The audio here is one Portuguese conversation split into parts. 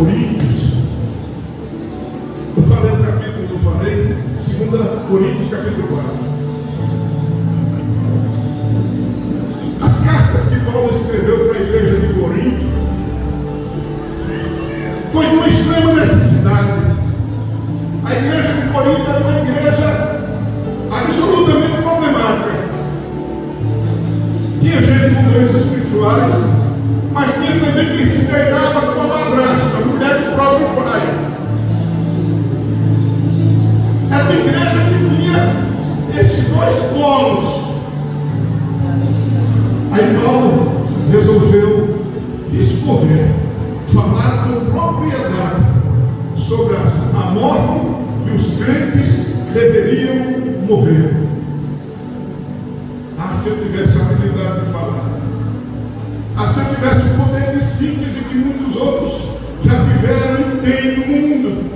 Coríntios. Eu falei o capítulo, não falei? 2 Coríntios, capítulo 4. As cartas que Paulo escreveu para a igreja de Corinto foi de uma extrema necessidade. A igreja de Corinto era uma igreja absolutamente problemática. Tinha gente com dons espirituais, mas tinha também quem se deitava com a madrasta, a mulher do próprio pai. Era uma igreja que tinha esses dois polos. Aí Paulo resolveu discorrer, falar com propriedade sobre a morte que os crentes deveriam morrer. Ah, se eu tivesse a habilidade de falar, ah, se eu tivesse o poder de síntese que muitos outros já tiveram e têm no mundo,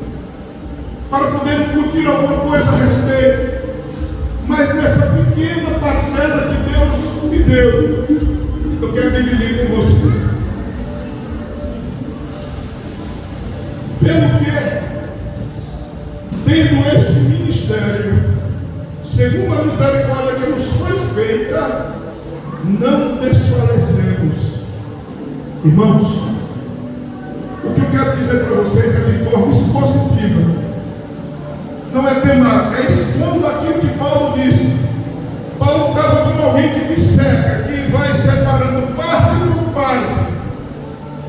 para poder discutir alguma coisa a respeito, mas nessa pequena parcela que Deus me deu, eu quero dividir com você. Pelo que, tendo este ministério, segundo a misericórdia que nos foi feita, não desfalecemos. Irmãos, o que eu quero dizer para vocês é de forma expositiva, não é temática, é expondo aquilo que Paulo disse. Paulo estava como alguém que disseca, que vai separando parte por parte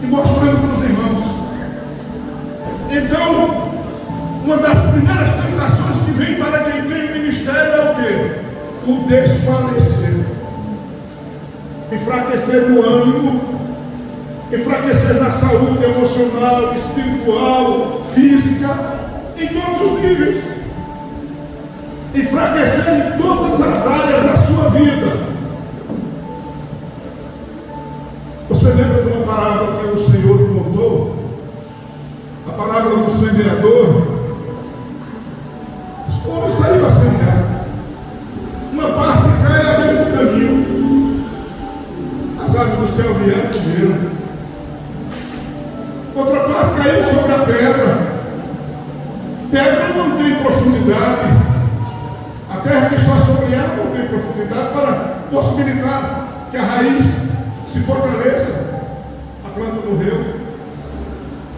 e mostrando para os irmãos. Então, uma das primeiras tentações que vem para quem tem o ministério é o quê? O desfalecer. Enfraquecer no ânimo, enfraquecer na saúde emocional, espiritual, física, em todos os níveis. Enfraquecer em todas as áreas da sua vida. Você lembra de uma parábola que o Senhor contou? A parábola do semeador. Os homens saíram a semear. Uma parte cai à beira do caminho. As aves do céu vieram e comeram. Outra parte caiu sobre a pedra. Pedra não tem profundidade. A terra que está sobre ela não tem profundidade para possibilitar que a raiz se fortaleça. A planta morreu.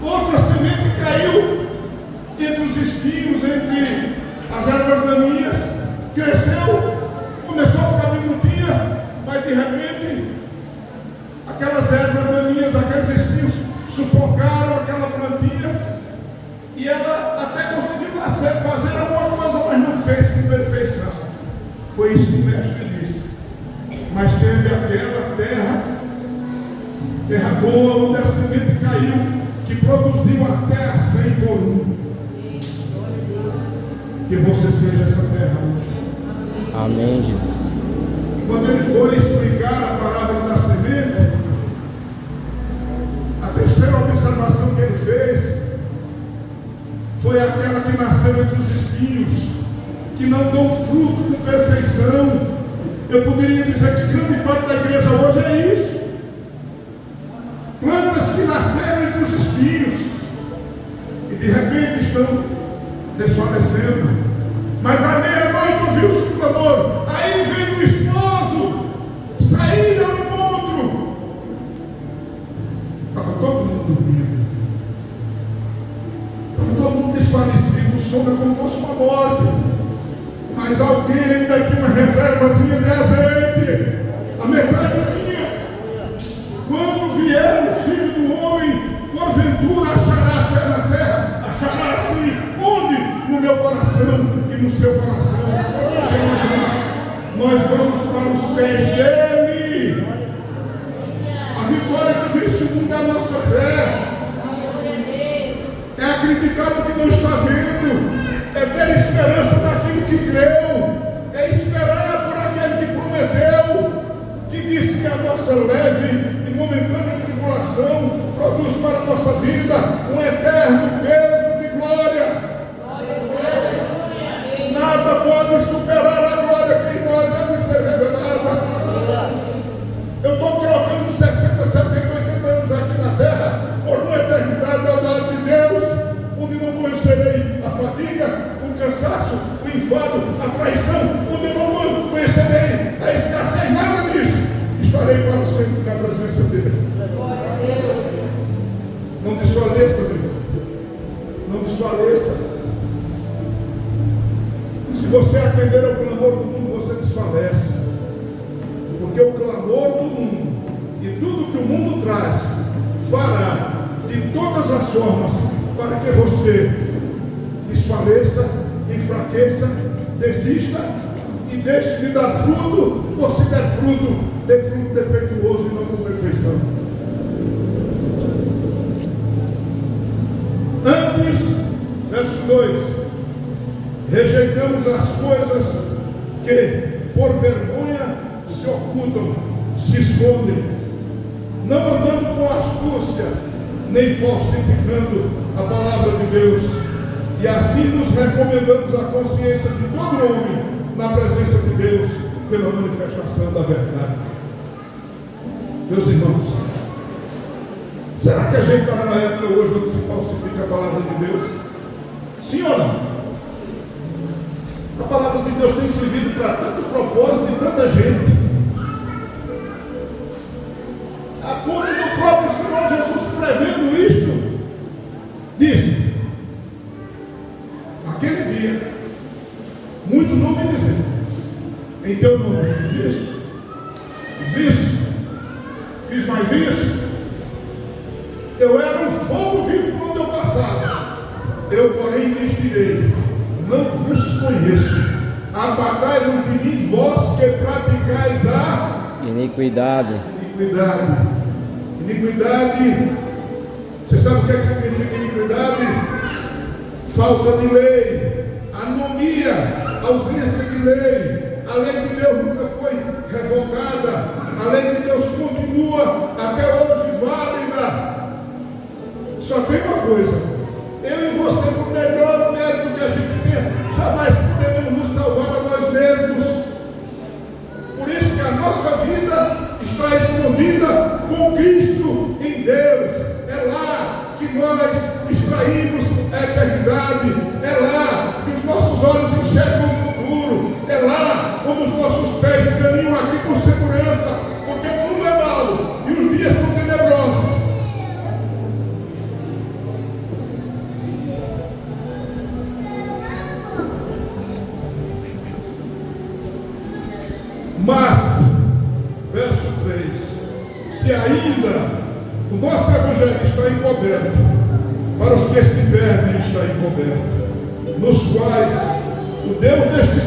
Outra semente caiu entre os espinhos, entre as ervas daninhas, cresceu, começou a ficar minutinha, mas de repente aquelas ervas daninhas, aqueles espinhos sufocaram aquela plantinha e ela até conseguiu fazer alguma coisa, mas não fez com perfeição. Foi isso que o mestre disse. Mas teve aquela terra boa, onde a semente caiu, que produziu até a 100 por 1. Que você seja essa terra hoje. Amém, Jesus. Quando ele foi explicar a parábola da semente, a terceira observação que ele fez foi aquela que nasceu entre os espinhos, que não dão fruto com perfeição. Eu poderia dizer que grande parte da igreja hoje é isso. Plantas que nasceram entre os espinhos e de repente estão desfalecendo. Mas à meia-noite ouviu-se o clamor. Aí vem o esposo. Saíram ao encontro. Estava todo mundo dormindo. Estava todo mundo desfalecido. O sono é como se fosse uma morte. Mas alguém ainda tinha uma reservazinha de azeite. A metade tinha. Quando vier o Filho do Homem, porventura achará fé na terra, achará assim, onde? No meu coração e no seu coração. Porque nós vamos para os pés dele. A vitória que vence o mundo é a nossa fé. É acreditar no que não está vendo. É ter esperança naquilo que creu. É esperar por aquele que prometeu, que disse que a nossa leve momentânea tribulação produz para a nossa vida um eterno peso de glória. Nada pode superar a glória que em nós há de ser revelada. Eu estou trocando 60, 70, 80 anos aqui na terra por uma eternidade ao lado de para sempre na presença dele. Não desfaleça, meu irmão. Não desfaleça. Se você atender ao clamor do mundo, você desfalece. Porque o clamor do mundo e tudo que o mundo traz fará de todas as formas para que você desfaleça, enfraqueça, desista e deixe de dar fruto, ou se der fruto, dê fruto defeituoso e não com perfeição. Antes, verso 2, rejeitamos as coisas que por vergonha se ocultam, se escondem, não andando com astúcia, nem falsificando a palavra de Deus, e assim nos recomendamos a consciência de todo homem na presença de Deus, pela manifestação da verdade. Meus irmãos, será que a gente está numa época hoje onde se falsifica a palavra de Deus? Sim ou não? A palavra de Deus tem servido para tanto propósito de tanta gente, a ponto do próprio Senhor Jesus prevendo isto, disse: aquele dia muitos vão me dizer, em teu nome fiz isso, fiz mais isso, eu era um fogo vivo por onde eu passava, eu porém lhes direi, não vos conheço, apartai-vos de mim, vós que praticais a iniquidade. Iniquidade, você sabe o que significa iniquidade? Falta de lei, anomia, ausência de lei. A lei de Deus nunca foi revogada, a lei de Deus continua até hoje válida. Só tem uma coisa: eu e você, por melhor mérito que a gente tenha, jamais poderemos nos salvar a nós mesmos. Por isso que a nossa vida está escondida com Cristo em Deus. É lá que nós extraímos a eternidade, é lá que os nossos olhos enxergam o futuro, é lá onde os nossos pés caminham aqui com segurança, porque o mundo é mau e os dias são tenebrosos. Mas, verso 3, se ainda o nosso evangelho está encoberto, para os que se perdem está encoberto, nos quais o Deus deste